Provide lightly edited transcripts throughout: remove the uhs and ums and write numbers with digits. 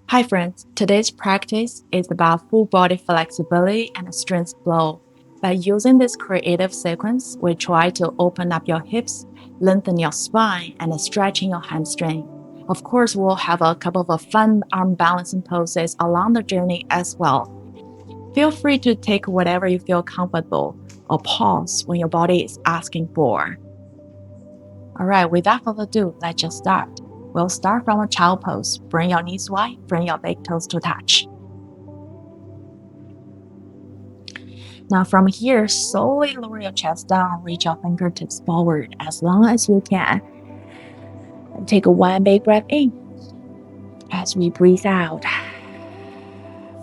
Hi friends, today's practice is about full body flexibility and strength flow. By using this creative sequence, we try to open up your hips, lengthen your spine, and stretching your hamstring. Of course, we'll have a couple of fun arm balancing poses along the journey as well. Feel free to take whatever you feel comfortable or pause when your body is asking for. Alright, without further ado, let's just start. We'll start from a child pose. Bring your knees wide, bring your big toes to touch. Now from here, slowly lower your chest down, reach your fingertips forward as long as you can. And take one big breath in. As we breathe out,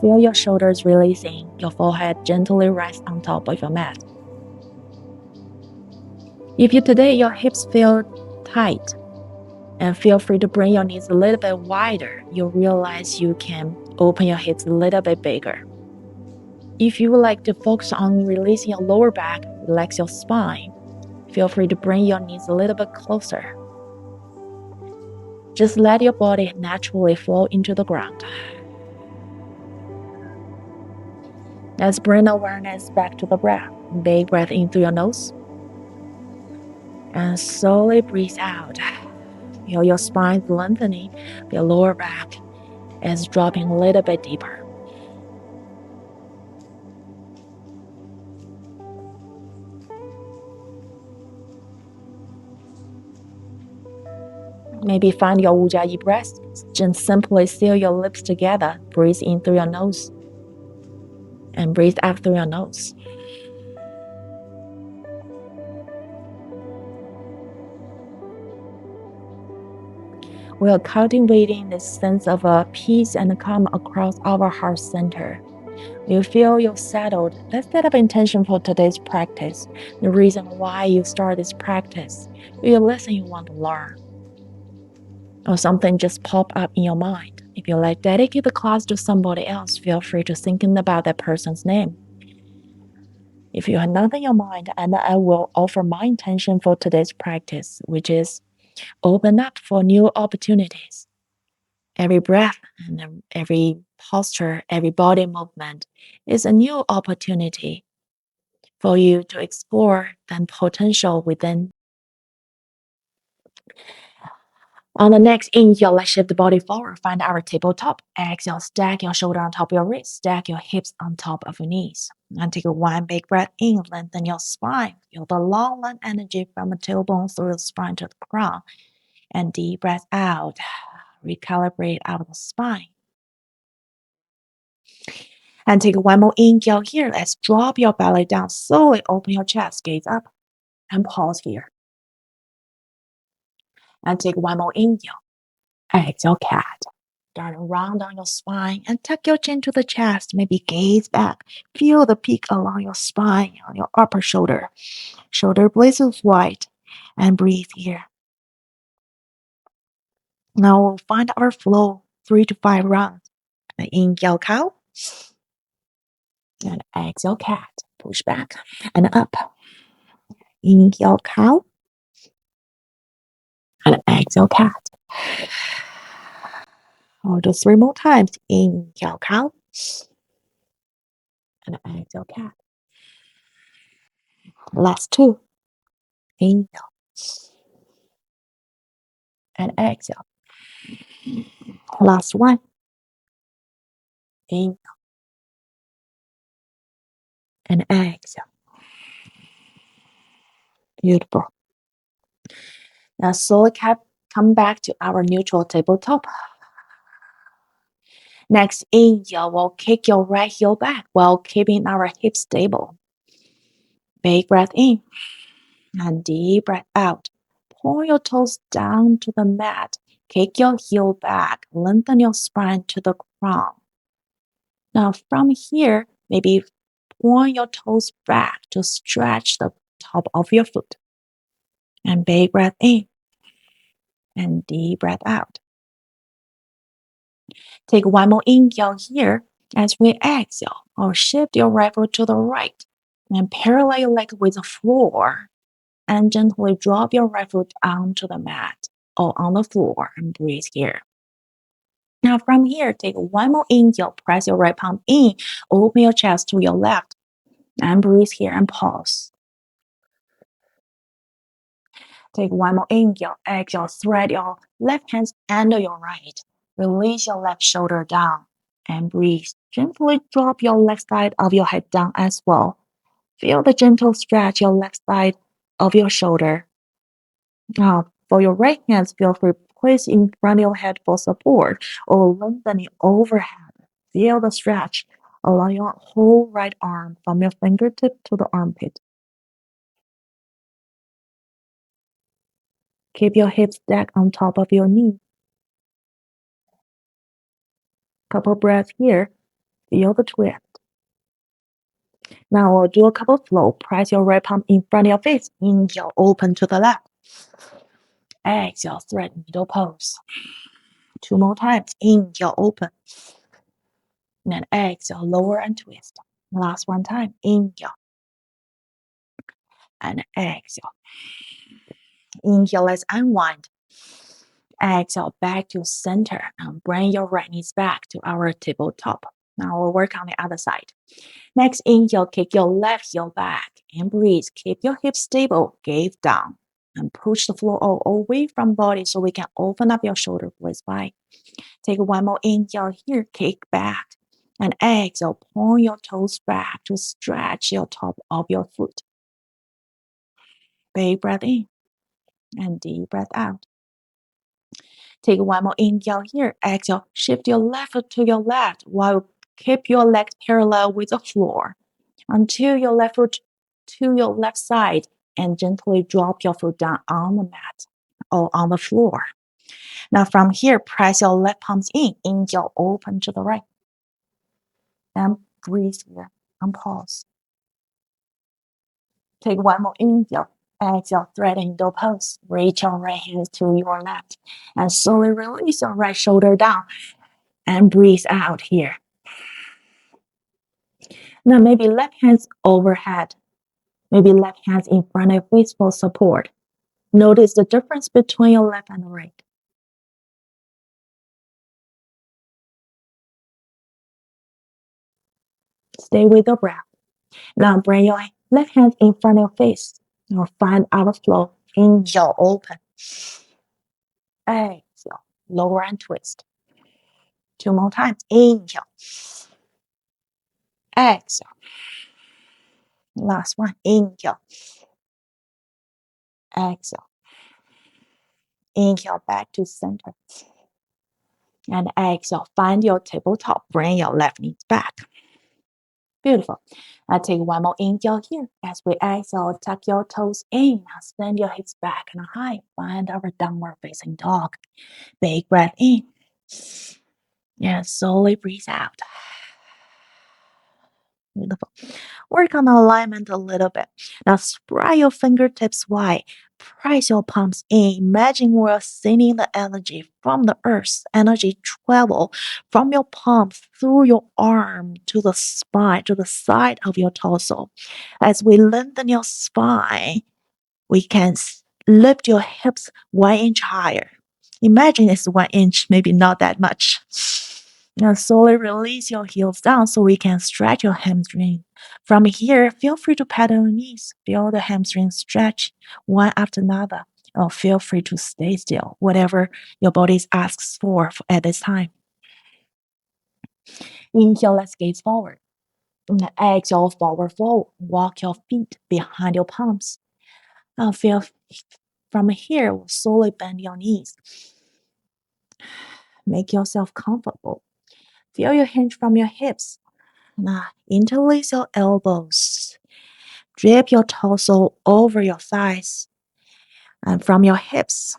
feel your shoulders releasing, your forehead gently rests on top of your mat. If today your hips feel tight, and feel free to bring your knees a little bit wider, you'll realize you can open your hips a little bit bigger. If you would like to focus on releasing your lower back, relax your spine, feel free to bring your knees a little bit closer. Just let your body naturally fall into the ground. Let's bring awareness back to the breath. Big breath in through your nose. And slowly breathe out. Feel your spine lengthening, your lower back is dropping a little bit deeper. Maybe find your Ujjayi breath. Just simply seal your lips together. Breathe in through your nose. And breathe out through your nose. We are cultivating this sense of peace and calm across our heart center. You feel you're settled. Let's set up intention for today's practice. The reason why you start this practice. Your lesson you want to learn. Or something just pop up in your mind. If you like dedicate the class to somebody else, feel free to thinking about that person's name. If you have nothing in your mind, and I will offer my intention for today's practice, which is open up for new opportunities. Every breath and every posture, every body movement is a new opportunity for you to explore the potential within. On the next inhale, let's shift the body forward. Find our tabletop. Exhale, stack your shoulder on top of your wrist. Stack your hips on top of your knees. And take one big breath in. Lengthen your spine. Feel the long line energy from the tailbone through the spine to the crown. And deep breath out. Recalibrate out of the spine. And take one more inhale here. Let's drop your belly down. Slowly open your chest, gaze up. And pause here. And take one more inhale. Exhale, cat. Turn around on your spine and tuck your chin to the chest. Maybe gaze back. Feel the peak along your spine, on your upper shoulder. Shoulder blades is wide. And breathe here. Now we'll find our flow 3 to 5 rounds. Inhale, cow. And exhale, cat. Push back and up. Inhale, cow. And exhale, cat. I'll do 3 more times. Inhale, cow. And exhale, cat. Last 2. Inhale. And exhale. Last 1. Inhale. And exhale. Beautiful. Now slowly come back to our neutral tabletop. Next inhale, we'll kick your right heel back while keeping our hips stable. Big breath in and deep breath out. Pull your toes down to the mat. Kick your heel back. Lengthen your spine to the crown. Now from here, maybe point your toes back to stretch the top of your foot. And big breath in and deep breath out. Take one more inhale here as we exhale, or shift your right foot to the right and parallel your leg with the floor and gently drop your right foot onto the mat or on the floor and breathe here. Now from here, take one more inhale, press your right palm in, open your chest to your left, and breathe here and pause. Take one more inhale, exhale, thread your left hand under your right. Release your left shoulder down and breathe. Gently drop your left side of your head down as well. Feel the gentle stretch your left side of your shoulder. Now, for your right hand, feel free to place in front of your head for support or lengthening overhead. Feel the stretch along your whole right arm from your fingertip to the armpit. Keep your hips stacked on top of your knee. Couple breaths here. Feel the twist. Now we'll do a couple flow. Press your right palm in front of your face. Inhale, open to the left. Exhale, thread needle pose. Two more times. Inhale, open. And then exhale, lower and twist. Last one time. Inhale. And exhale. Inhale, let's unwind. Exhale, back to center. And bring your right knees back to our tabletop. Now we'll work on the other side. Next inhale, kick your left heel back and breathe. Keep your hips stable, gaze down. And push the floor all away from body so we can open up your shoulder blades wide. Take one more inhale here, kick back. And exhale, point your toes back to stretch your top of your foot. Big breath in and deep breath out. Take one more inhale here. Exhale, shift your left foot to your left while keep your legs parallel with the floor until your left foot to your left side and gently drop your foot down on the mat or on the floor. Now from here, press your left palms in. Inhale, open to the right. And breathe here and pause. Take one more inhale. Exhale, thread needle pose. Reach your right hand to your left and slowly release your right shoulder down and breathe out here. Now maybe left hands overhead. Maybe left hands in front of your face for support. Notice the difference between your left and right. Stay with the breath. Now bring your left hand in front of your face. Now find our flow. Inhale, open. Exhale, lower and twist. Two more times. Inhale. Exhale. Last one. Inhale. Exhale. Inhale back to center. And exhale. Find your tabletop. Bring your left knee back. Beautiful. Now take one more inhale here. As we exhale, tuck your toes in. Now send your hips back and high. Find our downward facing dog. Big breath in. And slowly breathe out. Beautiful. Work on alignment a little bit. Now spread your fingertips wide. Press your palms in. Imagine we're sending the energy from the earth. Energy travel from your palms through your arm to the spine, to the side of your torso. As we lengthen your spine, we can lift your hips 1 inch higher. Imagine it's 1 inch, maybe not that much. Now slowly release your heels down so we can stretch your hamstring. From here, feel free to pedal your knees. Feel the hamstring stretch one after another. Or feel free to stay still, whatever your body asks for at this time. Inhale, let's gaze forward. Exhale, forward fold. Walk your feet behind your palms. Now feel from here, slowly bend your knees. Make yourself comfortable. Feel your hinge from your hips. Now interlace your elbows. Drape your torso over your thighs and from your hips.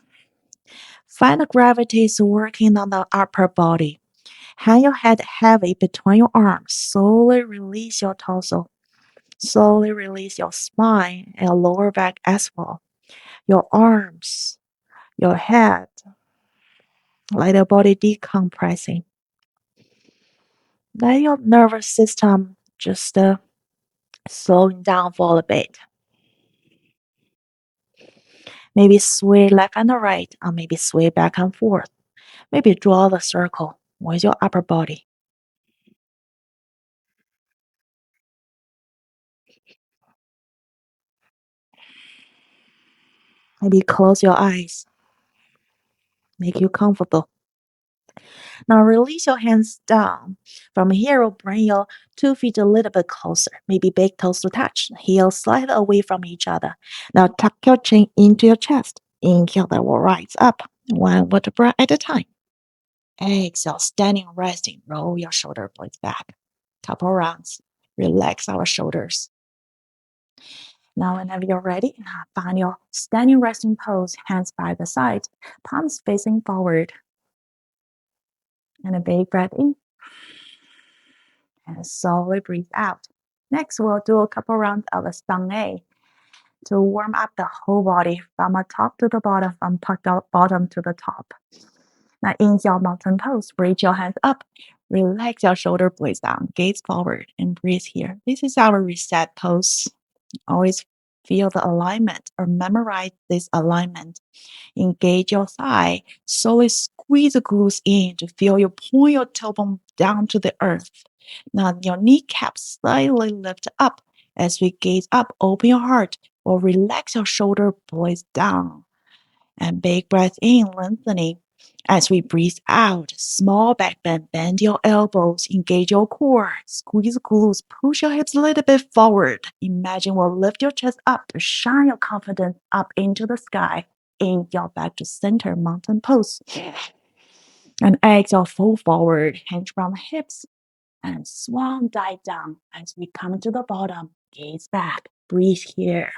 Find the gravity is working on the upper body. Hang your head heavy between your arms. Slowly release your torso. Slowly release your spine and lower back as well. Your arms, your head. Let your body decompressing. Let your nervous system just slowing down for a bit. Maybe sway left and right, or maybe sway back and forth. Maybe draw the circle, with your upper body. Maybe close your eyes. Make you comfortable. Now release your hands down. From here, we'll bring your 2 feet a little bit closer. Maybe big toes to touch. Heels slightly away from each other. Now tuck your chin into your chest. Inhale, that will rise up. One vertebra at a time. Exhale, standing, resting. Roll your shoulder blades back. Couple rounds. Relax our shoulders. Now, whenever you're ready, find your standing resting pose, hands by the side, palms facing forward. And a big breath in. And slowly breathe out. Next, we'll do a couple rounds of the Spinal to warm up the whole body from the top to the bottom, from bottom to the top. Now, inhale, mountain pose. Reach your hands up. Relax your shoulder blades down. Gaze forward and breathe here. This is our reset pose. Always feel the alignment or memorize this alignment. Engage your thigh. Slowly squeeze the glutes in to feel you pull your tailbone down to the earth. Now your kneecaps slightly lift up. As we gaze up, open your heart or relax your shoulder blades down. And big breath in, lengthening. As we breathe out, small back bend, bend your elbows, engage your core, squeeze glutes, push your hips a little bit forward. Imagine we'll lift your chest up to shine your confidence up into the sky. Inhale back to center, mountain pose. And exhale, fold forward, hinge from hips, and swan dive down. As we come to the bottom, gaze back, breathe here.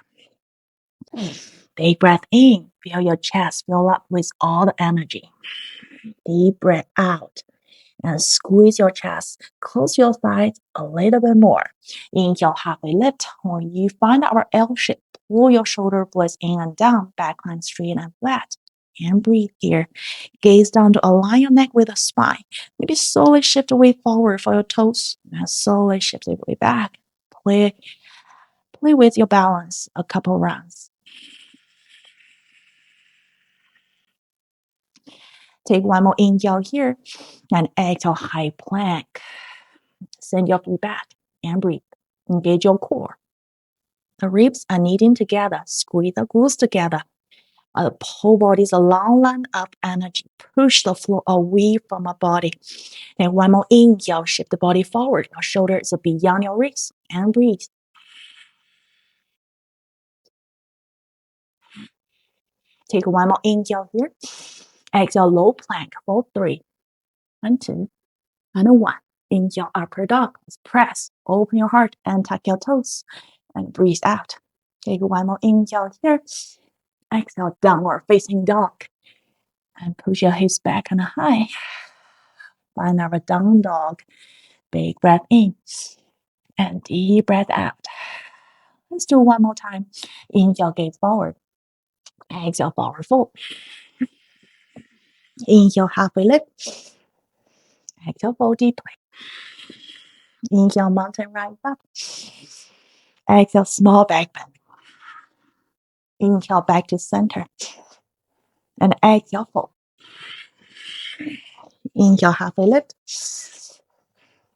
Big breath in, feel your chest fill up with all the energy. Deep breath out and squeeze your chest. Close your thighs a little bit more. Inhale, halfway lift. When you find our L shape, pull your shoulder blades in and down, backline straight and flat. And breathe here. Gaze down to align your neck with the spine. Maybe slowly shift the weight forward for your toes and slowly shift the weight back. Play with your balance a couple rounds. Take one more inhale here and exhale, high plank. Send your feet back and breathe. Engage your core. The ribs are knitting together. Squeeze the glutes together. The whole body is a long line of energy. Push the floor away from our body. Then one more inhale, shift the body forward. Your shoulders are beyond your wrists and breathe. Take one more inhale here. Exhale, low plank for 3 and 2 and 1. Inhale, upper dog. Press. Open your heart and tuck your toes and breathe out. Take one more inhale here. Exhale, downward facing dog. And push your hips back and high. Find our down dog. Big breath in and deep breath out. Let's do one more time. Inhale, gaze forward. Exhale, forward fold. Inhale, halfway lift. Exhale, fold deeply. Inhale, mountain rise up. Exhale, small back bend. Inhale, back to center. And exhale, fold. Inhale, halfway lift.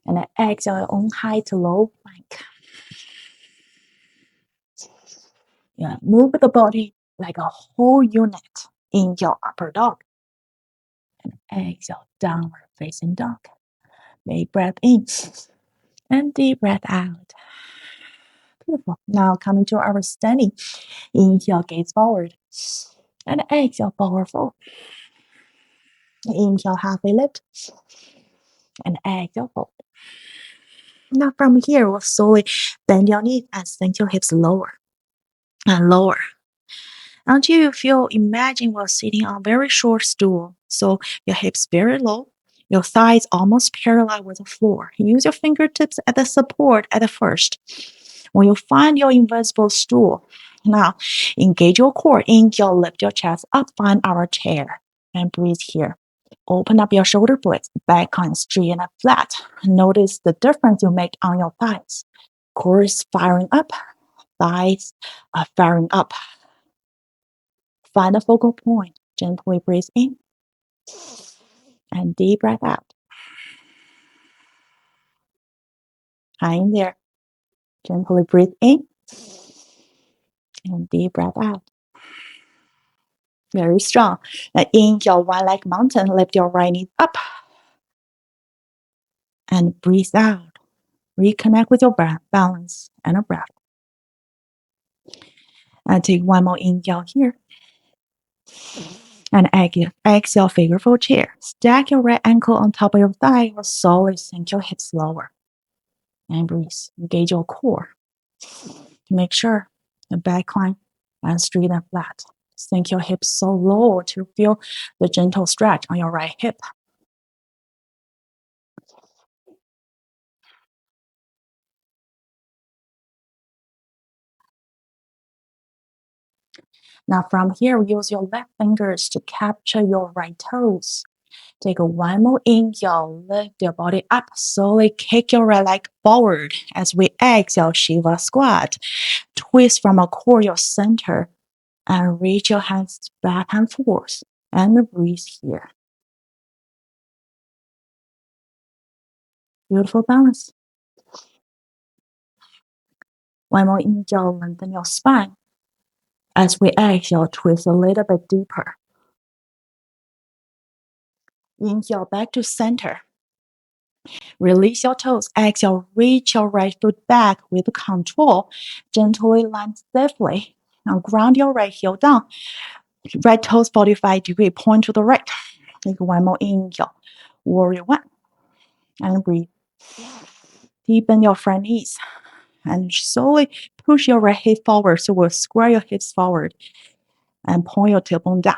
And exhale, your own high to low plank. Yeah, move the body like a whole unit. Inhale, upper dog. And exhale, downward facing dog. Big breath in and deep breath out. Beautiful. Now coming to our standing. Inhale, gaze forward. And exhale, forward fold. Inhale, halfway lift. And exhale, fold. Now from here, we'll slowly bend your knees and sink your hips lower and lower. Until you feel, imagine we're sitting on a very short stool. So your hips very low, your thighs almost parallel with the floor. Use your fingertips as the support at the first. When you find your invisible stool, now engage your core. Inhale, lift your chest up, find our chair, and breathe here. Open up your shoulder blades, back on straight and flat. Notice the difference you make on your thighs. Core is firing up, thighs are firing up. Find a focal point. Gently breathe in and deep breath out. Hang in there. Gently breathe in and deep breath out. Very strong. Now inhale, one leg mountain, lift your right knee up and breathe out. Reconnect with your breath, balance, and a breath. And take one more inhale here. And exhale, figure four chair. Stack your right ankle on top of your thigh or slowly sink your hips lower. And breathe. Engage your core. To make sure the back line and straight and flat. Sink your hips so low to feel the gentle stretch on your right hip. Now from here, use your left fingers to capture your right toes. Take one more inhale, lift your body up, slowly kick your right leg forward. As we exhale, Shiva squat. Twist from a core your center and reach your hands back and forth and breathe here. Beautiful balance. One more inhale, lengthen your spine. As we exhale, twist a little bit deeper. Inhale back to center. Release your toes. Exhale, reach your right foot back with control. Gently land safely. Now ground your right heel down. Right toes 45 degree, point to the right. Take one more inhale. Warrior one. And breathe. Deepen your front knees. And slowly push your right hip forward. So we'll square your hips forward. And point your tailbone down.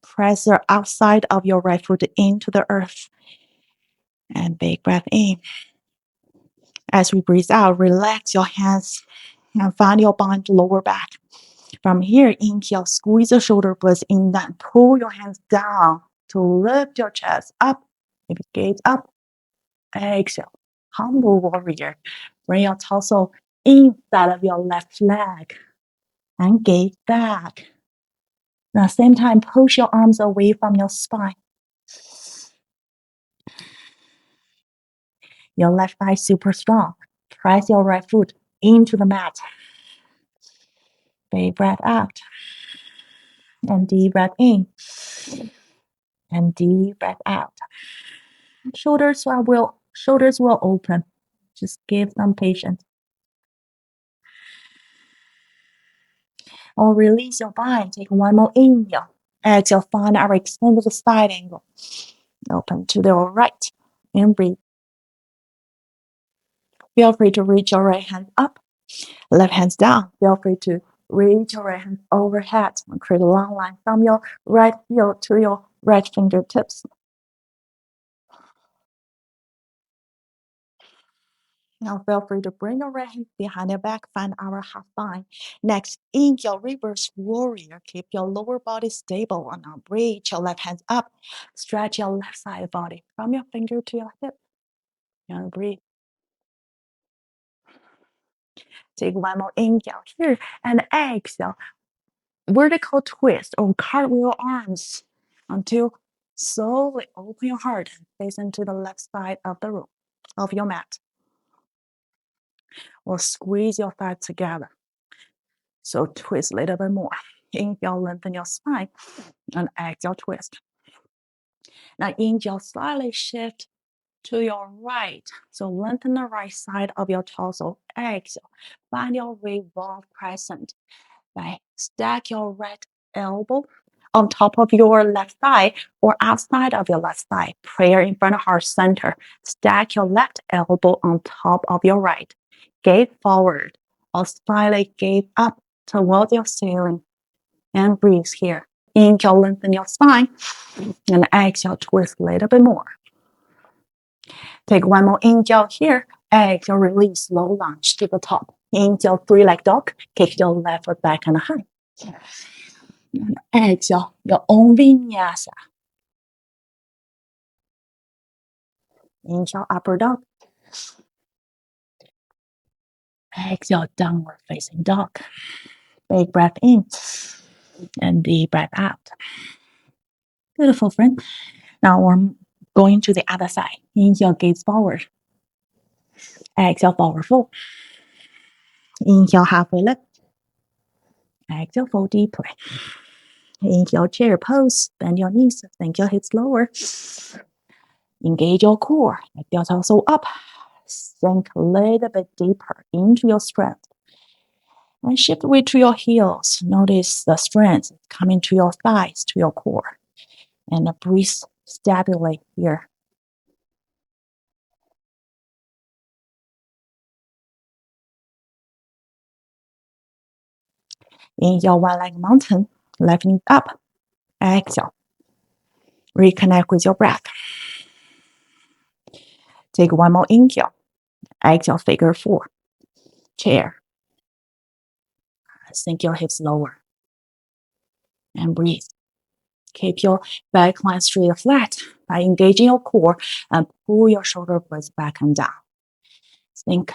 Press the outside of your right foot into the earth. And big breath in. As we breathe out, relax your hands and find your bind lower back. From here, inhale, squeeze the shoulder blades in, then pull your hands down to lift your chest up. Maybe gaze up. Exhale. Humble warrior. Bring your torso inside of your left leg and gaze back. At the same time, push your arms away from your spine. Your left thigh super strong. Press your right foot into the mat. Big breath out. And deep breath in. And deep breath out. Shoulders will open. Just give some patience. Or release your bind. Take one more inhale. Exhale, find our extended side angle. Open to the right. And breathe. Feel free to reach your right hand up. Left hands down. Feel free to reach your right hand overhead and create a long line from your right heel to your right fingertips. Now feel free to bring your right hand behind your back, find our half bind. Next, inhale, reverse warrior. Keep your lower body stable and now reach your left hand up. Stretch your left side body from your finger to your hip. And breathe. Take one more inhale here and exhale. Vertical twist or cartwheel arms until slowly open your heart and face into the left side of the room, of your mat. Or squeeze your thighs together. So twist a little bit more. Inhale, lengthen your spine, and exhale, twist. Now inhale, slightly shift to your right. So lengthen the right side of your torso. Exhale, find your revolve crescent. Right. Stack your right elbow on top of your left thigh or outside of your left thigh. Prayer in front of heart center. Stack your left elbow on top of your right. Gaze forward or slightly gaze up towards your ceiling. And breathe here. Inhale, lengthen your spine. And exhale, twist a little bit more. Take one more inhale here. Exhale, release, low lunge to the top. Inhale, three-leg dog. Kick your left foot back and high. And exhale, your own vinyasa. Inhale, upper dog. Exhale, downward facing dog. Big breath in and deep breath out. Beautiful, friend. Now we're going to the other side. Inhale, gaze forward. Exhale, forward fold. Inhale, halfway lift. Exhale, fold deeply. Inhale, chair pose. Bend your knees. Sink your hips lower. Engage your core. Lift your torso up. Sink a little bit deeper into your strength. And shift weight to your heels. Notice the strength coming to your thighs, to your core. And breathe steadily here. Inhale, one-leg mountain. Left knee up. Exhale. Reconnect with your breath. Take one more inhale. Exhale, figure four. Chair. Sink your hips lower. And breathe. Keep your back line straight and flat by engaging your core and pull your shoulder blades back and down. Sink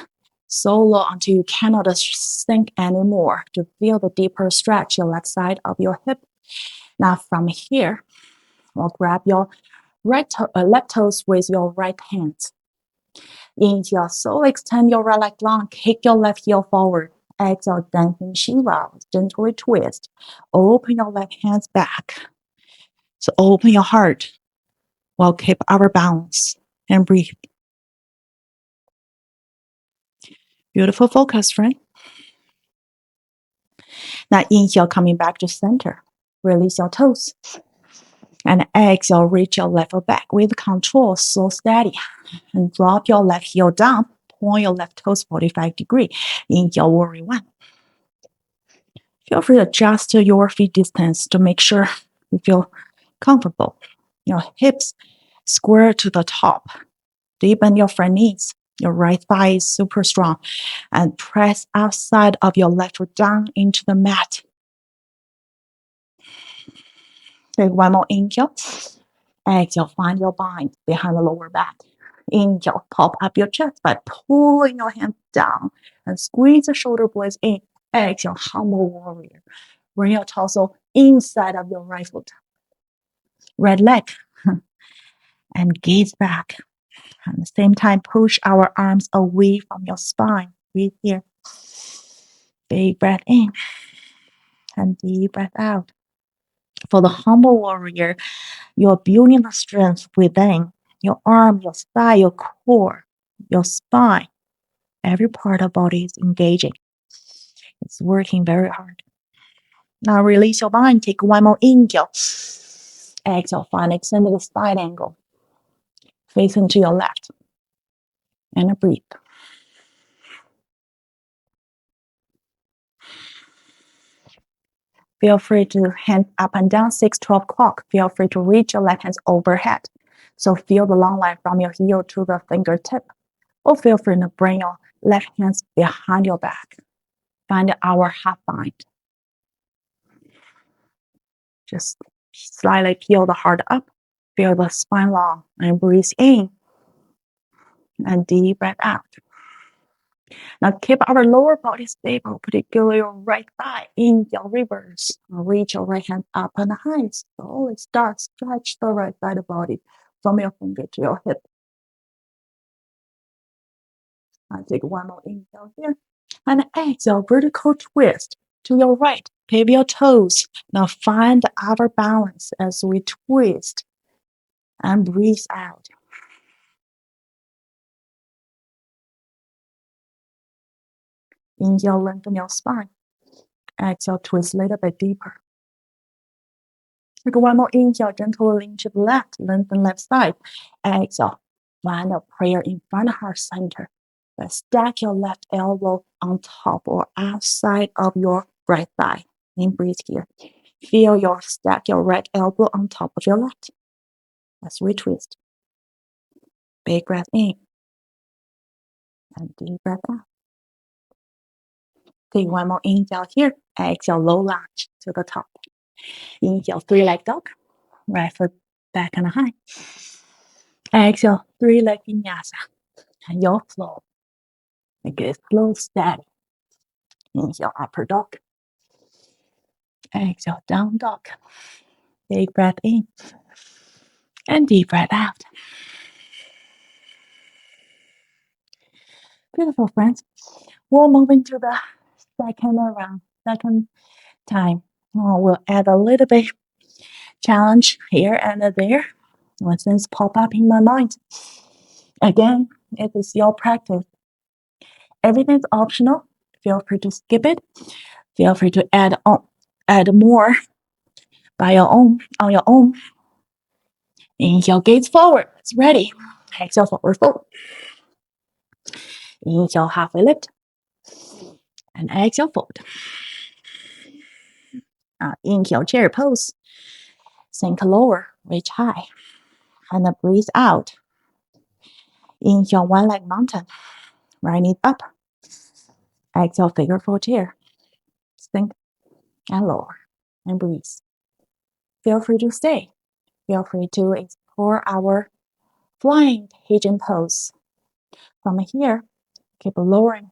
so low until you cannot sink anymore to feel the deeper stretch your left side of your hip. Now from here, we'll grab your left toes with your right hand. Inhale, so extend your right leg long, kick your left heel forward. Exhale, dancing Shiva, gently twist. Open your left hands back. So open your heart. We'll keep our balance and breathe. Beautiful focus, friend. Now inhale, coming back to center. Release your toes. And exhale, reach your left foot back with control, so steady. And drop your left heel down. Point your left toes 45 degrees. Inhale, warrior one. Feel free to adjust your feet distance to make sure you feel comfortable. Your hips square to the top. Deepen your front knees. Your right thigh is super strong. And press outside of your left foot down into the mat. Take one more inhale. Exhale, find your bind behind the lower back. Inhale, pop up your chest by pulling your hands down and squeeze the shoulder blades in. Exhale, humble warrior. Bring your torso inside of your right foot. Right leg. And gaze back. At the same time, push our arms away from your spine. Breathe here. Big breath in. And deep breath out. For the humble warrior, you're building the strength within your arm, your thigh, your core, your spine. Every part of the body is engaging. It's working very hard. Now release your mind. Take one more inhale. Exhale, find extended spine angle. Facing to your left. And breathe. Feel free to hand up and down 6-12 clock. Feel free to reach your left hands overhead. So feel the long line from your heel to the fingertip. Or feel free to bring your left hands behind your back. Find our half bind. Just slightly peel the heart up. Feel the spine long and breathe in. And deep breath out. Now keep our lower body stable, particularly your right thigh. Inhale, reverse. Reach your right hand up and high. Slowly start stretch the right side of the body from your finger to your hip. I'll take one more inhale here. And exhale, vertical twist to your right. Pivot your toes. Now find our balance as we twist. And breathe out. Inhale, lengthen your spine. Exhale, twist a little bit deeper. Take one more inhale, gently lean to the left, lengthen left side. Exhale, find a prayer in front of heart center. But stack your left elbow on top or outside of your right thigh. And breathe here. Feel your stack your right elbow on top of your left. Let's retwist. Big breath in. And deep breath out. Take one more inhale here. Exhale, low lunge to the top. Inhale, three-leg dog. Right foot back and high. Exhale, three-leg vinyasa. And your flow. Make it slow, steady. Inhale, upper dog. Exhale, down dog. Big breath in. And deep breath out. Beautiful, friends. We'll move into the second round, second time. We'll add a little bit challenge here and there. When things pop up in my mind. Again, it is your practice. Everything's optional. Feel free to skip it. Feel free to add more on your own. Inhale, gaze forward. It's ready. Exhale, forward fold. Inhale, halfway lift. And exhale, fold. Inhale, chair pose. Sink lower, reach high. And breathe out. Inhale, one leg mountain. Right knee up. Exhale, figure four chair. Sink and lower. And breathe. Feel free to stay. Feel free to explore our flying pigeon pose. From here, keep lowering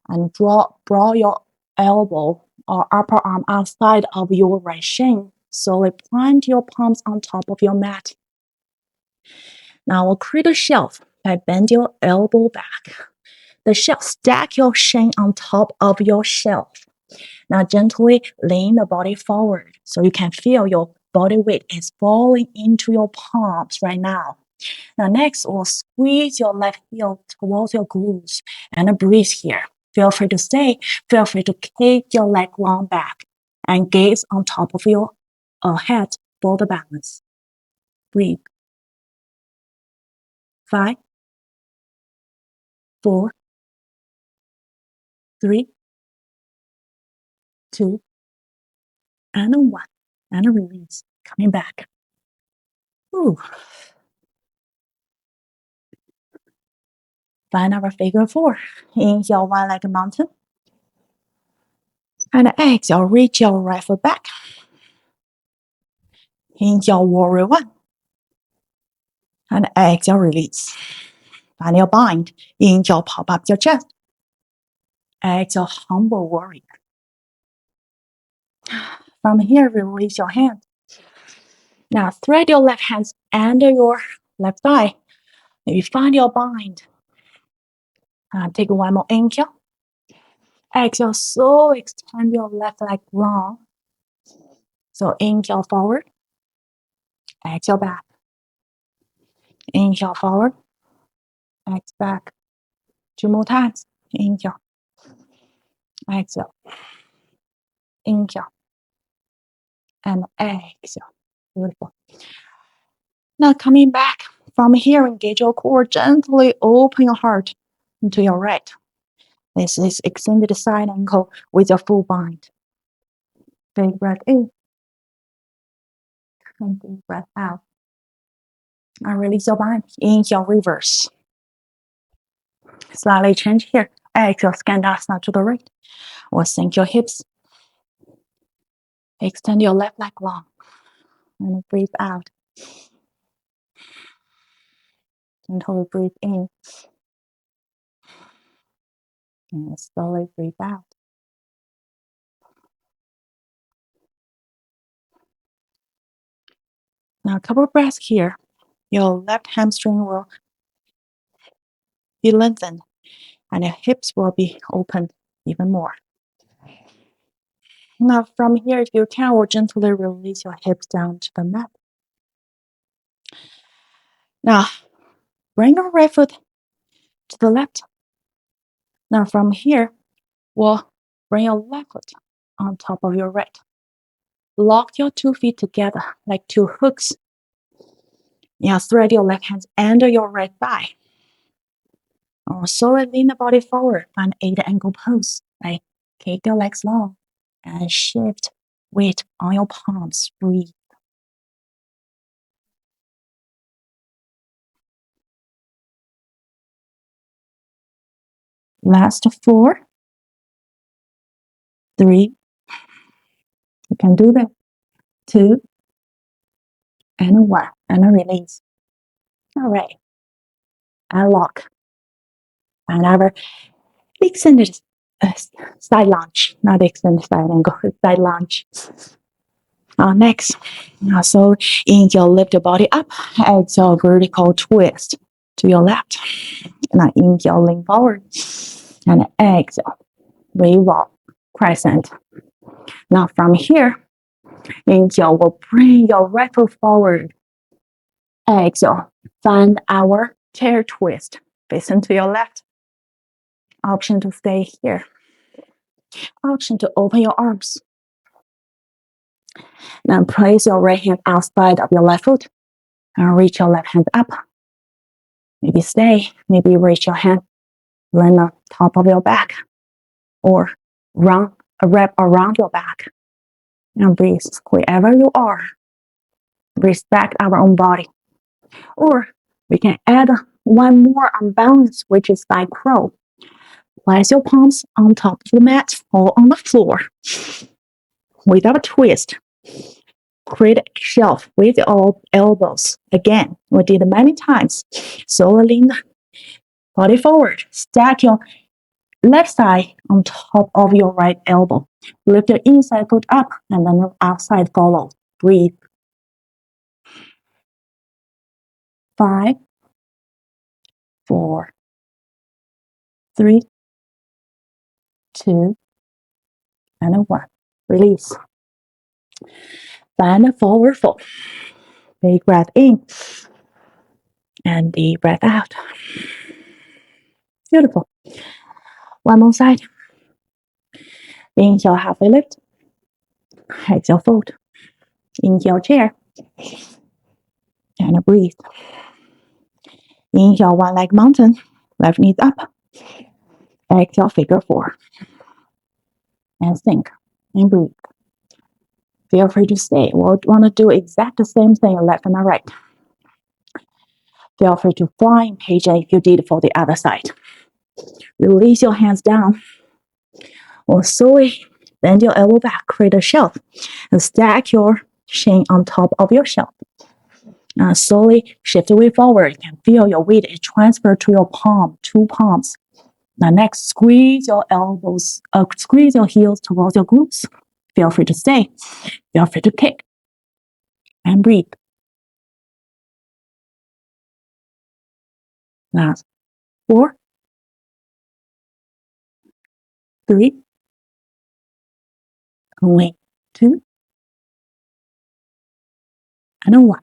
and draw your elbow or upper arm outside of your right shin. Slowly plant your palms on top of your mat. Now we'll create a shelf by bend your elbow back. The shelf, stack your shin on top of your shelf. Now gently lean the body forward so you can feel your body weight is falling into your palms right now. Now next, we'll squeeze your left heel towards your glutes and breathe here. Feel free to stay. Feel free to kick your leg long back and gaze on top of your head for the balance. Breathe. 5, 4, 3, 2, and 1. And release. Coming back. Ooh. Find our figure four. Inhale, one leg mountain. And exhale, reach your right foot back. Inhale, warrior one. And exhale, release. Find your bind. Inhale, pop up your chest. Exhale, humble warrior. From here, release your hand. Now, thread your left hands under your left thigh. Maybe find your bind. Take one more inhale. Exhale, so extend your left leg long. So inhale forward. Exhale back. Inhale forward. Exhale back. 2 more times. Inhale. Exhale. Inhale. And exhale. Beautiful. Now coming back from here, engage your core. Gently open your heart into your right. This is extended side ankle with a full bind. Big breath in. And big breath out. And release your bind. Inhale, reverse. Slightly change here. Exhale, Skandasana to the right. Or sink your hips. Extend your left leg long. And breathe out. Until you breathe in. And slowly breathe out. Now a couple of breaths here. Your left hamstring will be lengthened and your hips will be opened even more. Now from here, if you can, we'll gently release your hips down to the mat. Now, bring your right foot to the left. Now from here, we'll bring your left foot on top of your right. Lock your 2 feet together like 2 hooks. Now thread your left hand under your right thigh. Also lean the body forward, find 8 angle pose. Like kick your legs long and shift weight on your palms. Breathe. Last 4, 3, you can do that, 2, and 1, and release. All right, and lock. And our extended side lunge, not extended side angle, side lunge. Next, so inhale, lift your body up. Exhale, vertical twist to your left. Now inhale, lean forward. And exhale, revolve, crescent. Now from here, inhale, we'll bring your right foot forward. Exhale, find our chair twist. Facing to your left. Option to stay here. Option to open your arms. Now place your right hand outside of your left foot and reach your left hand up. Maybe stay, maybe reach your hand, land on top of your back, or wrap around your back. And breathe wherever you are. Respect our own body. Or we can add one more unbalance, which is by crow. Place your palms on top of the mat or on the floor. Without a twist. Create a shelf with your elbows. Again, we did many times. So lean body forward. Stack your left side on top of your right elbow. Lift your inside foot up and then the outside follow. Breathe. 5, 4, 3, 2, and 1. Release. Find a forward fold. Big breath in and deep breath out. Beautiful. One more side. Inhale, halfway lift. Exhale, fold. Inhale, chair. And breathe. Inhale, one leg mountain. Left knee up. Exhale, figure 4. And sink. And breathe. Feel free to stay. We'll want to do exact the same thing left and right. Feel free to fly in Pigeon if you did for the other side. Release your hands down. Or slowly bend your elbow back, create a shelf, and stack your shin on top of your shelf. Now slowly shift the weight forward. You can feel your weight is transferred to your palm, 2 palms. Now next, squeeze your elbows, squeeze your heels towards your glutes. Feel free to stay. Feel free to kick. And breathe. Last 4, 3, 2, and 1.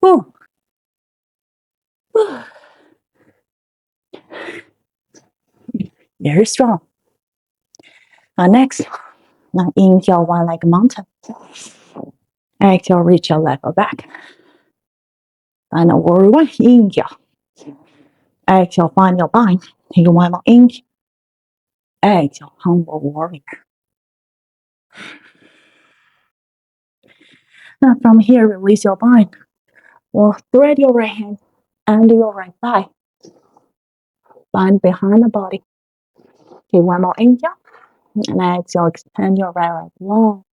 Woo. Woo. Very strong. Next, now inhale, one leg mountain. Exhale, reach your left back. And warrior 1, inhale. Exhale, find your bind. Take 1 more inhale. Exhale, humble warrior. Now from here, release your bind. Or thread your right hand under your right thigh. Bind behind the body. Take 1 more inhale. And exhale, extend your right leg long.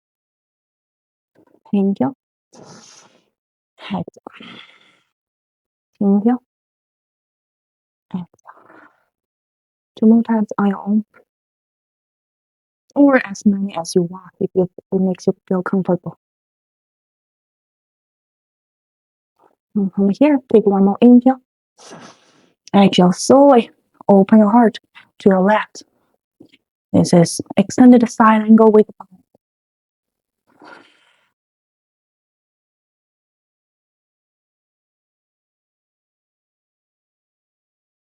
Inhale. Exhale. Inhale. Exhale. 2 more times on your own. Or as many as you want if it makes you feel comfortable. And from here, take 1 more inhale. Exhale, slowly open your heart to your left. This is extended side angle with the body.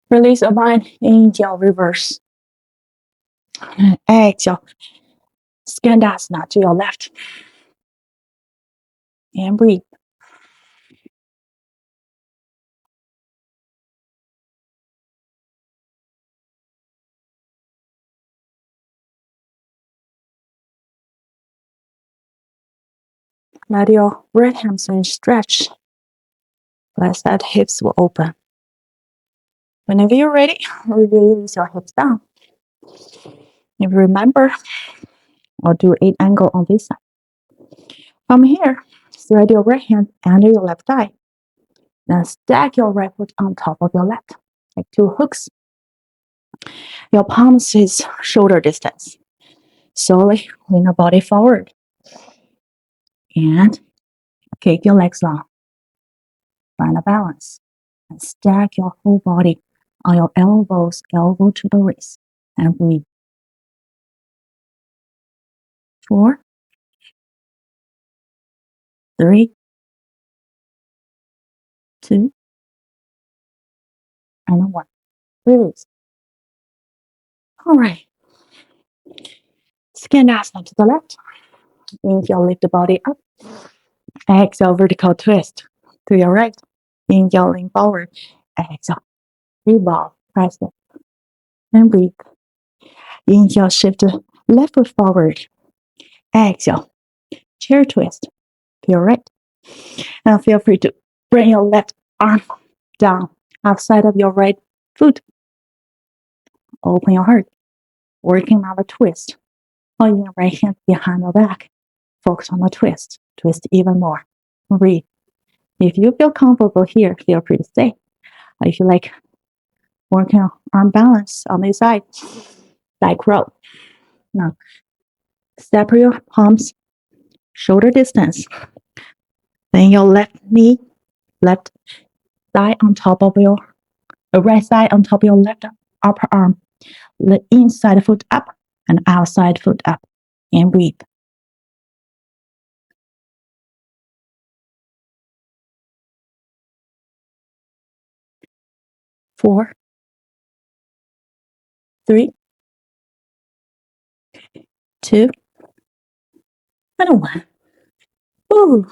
Release your bind. Inhale, reverse. Exhale. Skandasana to your left. And breathe. Let your right hamstring stretch. Let that hips will open. Whenever you're ready, release your hips down. If you remember, I'll do 8 angle on this side. From here, thread your right hand under your left thigh. Then stack your right foot on top of your left, like 2 hooks. Your palms is shoulder distance. Slowly lean your body forward. And kick your legs long. Find a balance. And stack your whole body on your elbows, elbow to the wrist. And breathe. 4, 3, 2, and 1. Release. All right. Skanasana to the left. Inhale, lift the body up. Exhale, vertical twist to your right. Inhale, lean forward. Exhale, revolve, press it, and breathe. Inhale, shift the left foot forward. Exhale, chair twist to your right. Now feel free to bring your left arm down outside of your right foot. Open your heart, working on the twist. Holding your right hand behind your back. Focus on the twist. Twist even more. Breathe. If you feel comfortable here, feel free to stay. If you like working on arm balance on this side, back row. Now, separate your palms, shoulder distance. Then your left knee, left thigh on top of your right side on top of your left upper arm. The inside foot up and outside foot up. And breathe. 4, 3, 2, and 1. Ooh,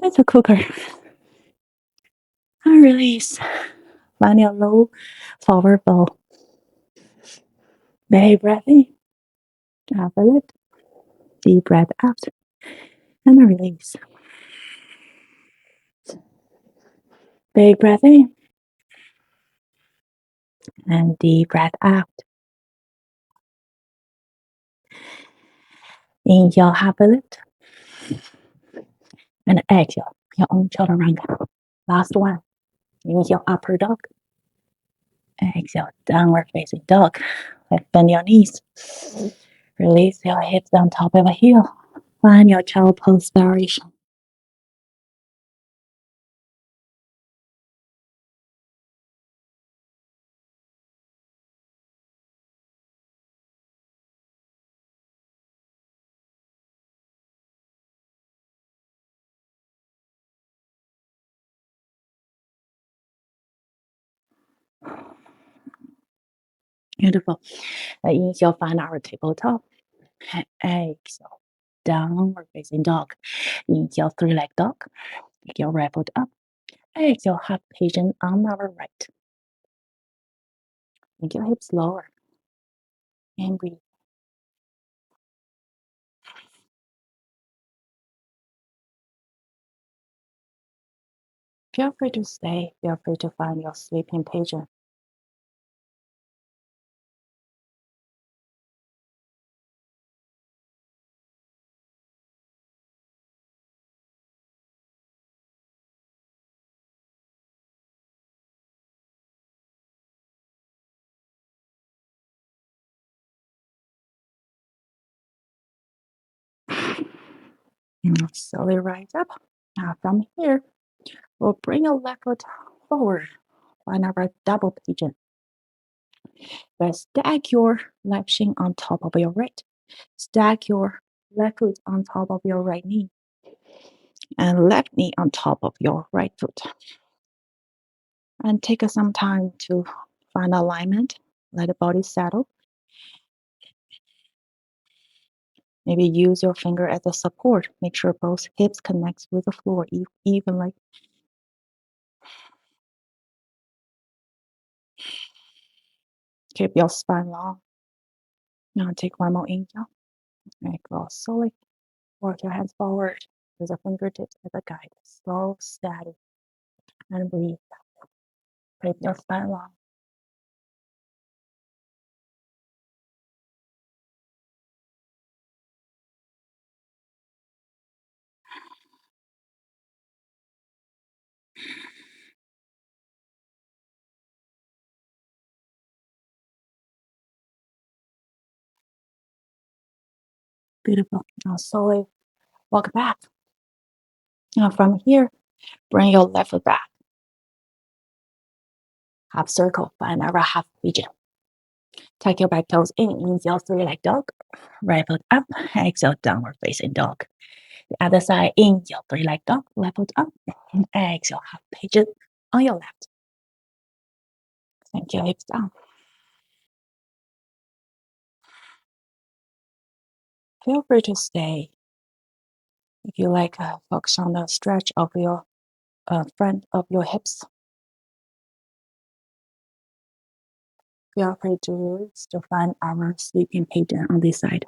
that's a cooker. And release. Find your low forward fold. Big breath in. Have a lift. Deep breath out. And a release. Big breath in. And deep breath out. Inhale, half a lift. And exhale, your own chaturanga. Last one. Inhale, upper dog. Exhale, downward facing dog. Bend your knees. Release your hips on top of a heel. Find your child pose variation. Beautiful. Inhale, find our tabletop. Exhale, downward facing dog. Inhale, three-leg dog. Take your right foot up. Exhale, half pigeon on our right. Make your hips lower. And breathe. Feel free to stay. Feel free to find your sleeping pigeon. And slowly rise up. Now from here, we'll bring your left foot forward. Find our double pigeon. But stack your left shin on top of your right. Stack your left foot on top of your right knee. And left knee on top of your right foot. And take some time to find alignment. Let the body settle. Maybe use your finger as a support. Make sure both hips connect with the floor evenly. Keep your spine long. Now take one more inhale. Exhale slowly. Work your hands forward with the fingertips as a guide. Slow, steady, and breathe. Keep your spine long. Beautiful. Now slowly walk back. Now from here, bring your left foot back. half circle, find our half pigeon. Tuck your back toes in, inhale, three-leg dog. Right foot up, exhale, downward facing dog. The other side, inhale, three-leg dog, left foot up, and exhale, half pigeon on your left. Sink your hips down. Feel free to stay. If you like, focus on the stretch of your front of your hips. Feel free to release to find our sleeping pigeon on this side.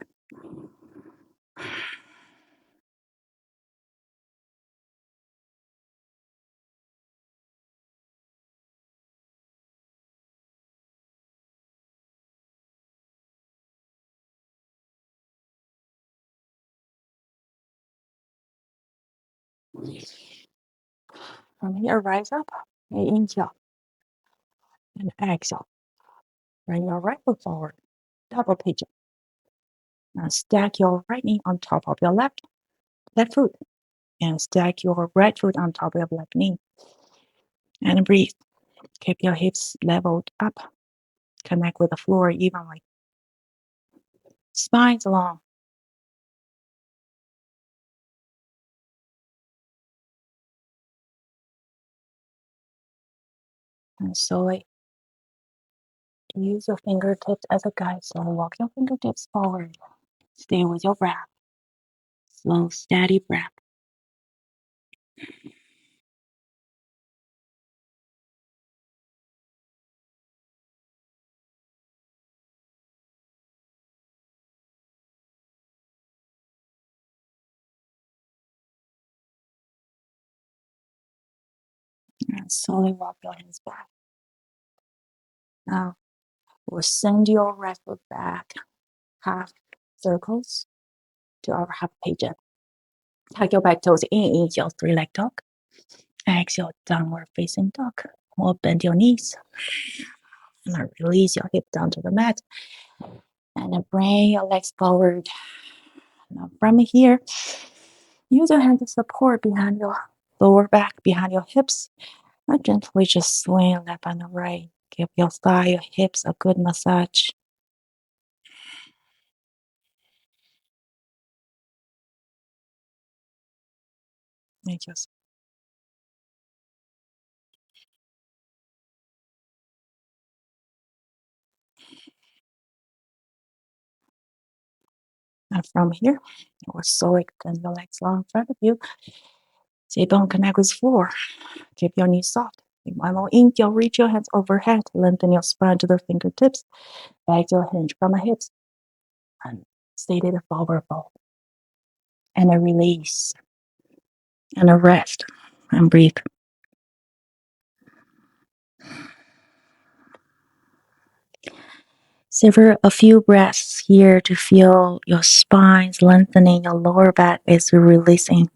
From here, rise up, inhale, and exhale. Bring your right foot forward, double pigeon. Now stack your right knee on top of your left foot, and stack your right foot on top of your left knee. And breathe. Keep your hips leveled up. Connect with the floor evenly. Spines long. And slowly use your fingertips as a guide. So walk your fingertips forward. Stay with your breath. Slow, steady breath. And slowly walk your hands back. Now, we'll send your right foot back half circles to our half pigeon. Tuck your back toes in, inhale, three-leg dog. Exhale, downward facing dog. Or bend your knees. And release your hip down to the mat. And then bring your legs forward. Now from here, use your hand to support behind your lower back, behind your hips. And gently just swing left and right. Give your thigh, your hips a good massage. And just and from here, or so extend your legs long in front of you. Sit-bone connect with floor. Keep your knees soft. One more inhale, reach your hands overhead. Lengthen your spine to the fingertips. Exhale, hinge from the hips. And stay to the forward fold. And a release. And a rest. And breathe. Savor a few breaths here to feel your spines lengthening, your lower back is releasing.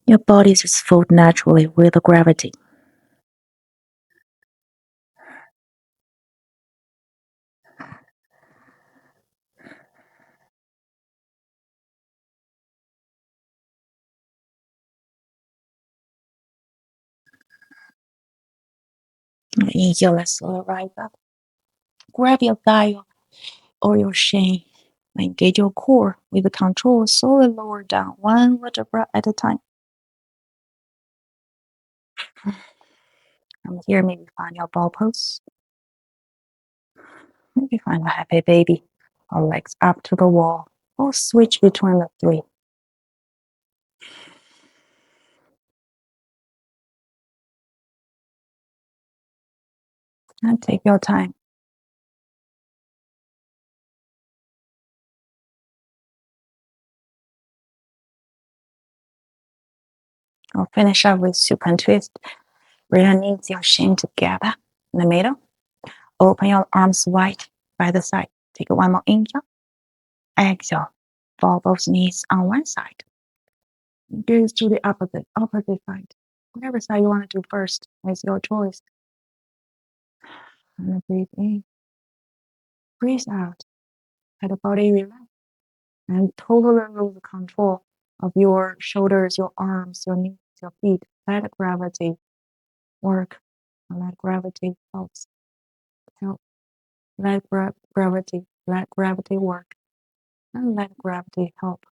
Your body just fold naturally with the gravity. Inhale, let's slow rise up. Grab your thigh or your shin. Engage your core with the control. Slowly lower down one vertebra at a time. From here, maybe find your ball pose. Maybe find a happy baby. Or legs up to the wall. Or switch between the three. And take your time. I'll finish up with supine twist. Release your shin together in the middle. Open your arms wide by the side. Take one more inhale. Exhale. Fall both knees on one side. Gaze to the opposite side. Whatever side you want to do first is your choice. And breathe in. Breathe out. Let the body relax. And totally lose control of your shoulders, your arms, your knees, your feet. Let gravity work Let gravity help. Let gravity work. And let gravity help.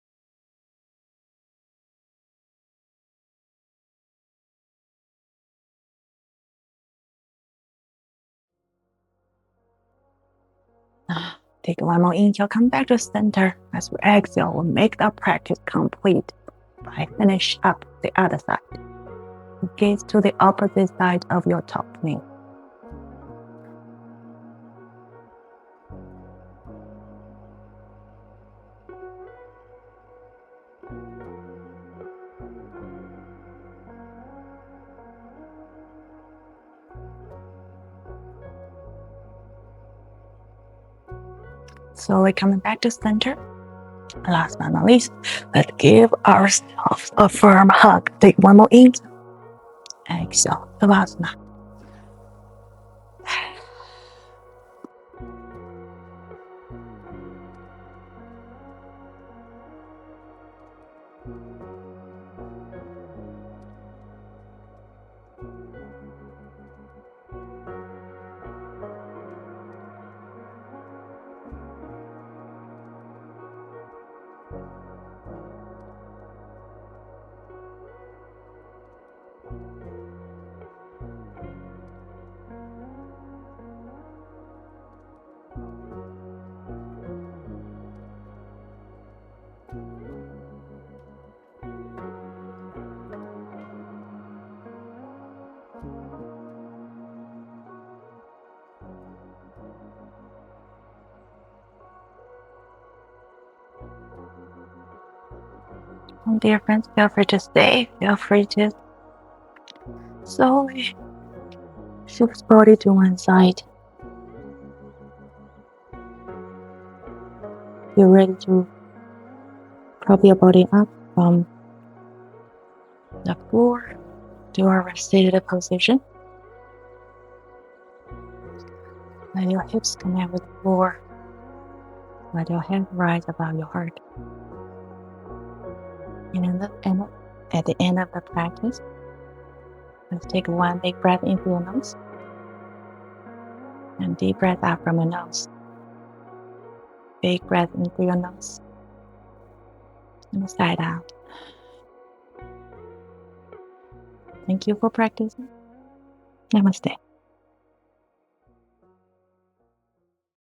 Take one more inhale, come back to center. As we exhale, we'll make the practice complete by finish up the other side. Gaze to the opposite side of your top knee. Slowly coming back to center. Last but not least, let's give ourselves a firm hug. Take one more inhale. Exhale, Savasana. Dear friends, feel free to stay. Feel free to slowly shift body to one side. You're ready to prop your body up from the floor to our seated position. Let your hips connect with the floor. Let your hands rise above your heart. And at the end of the practice, let's take one big breath in through your nose and deep breath out from your nose. Big breath in through your nose and side out. Thank you for practicing. Namaste.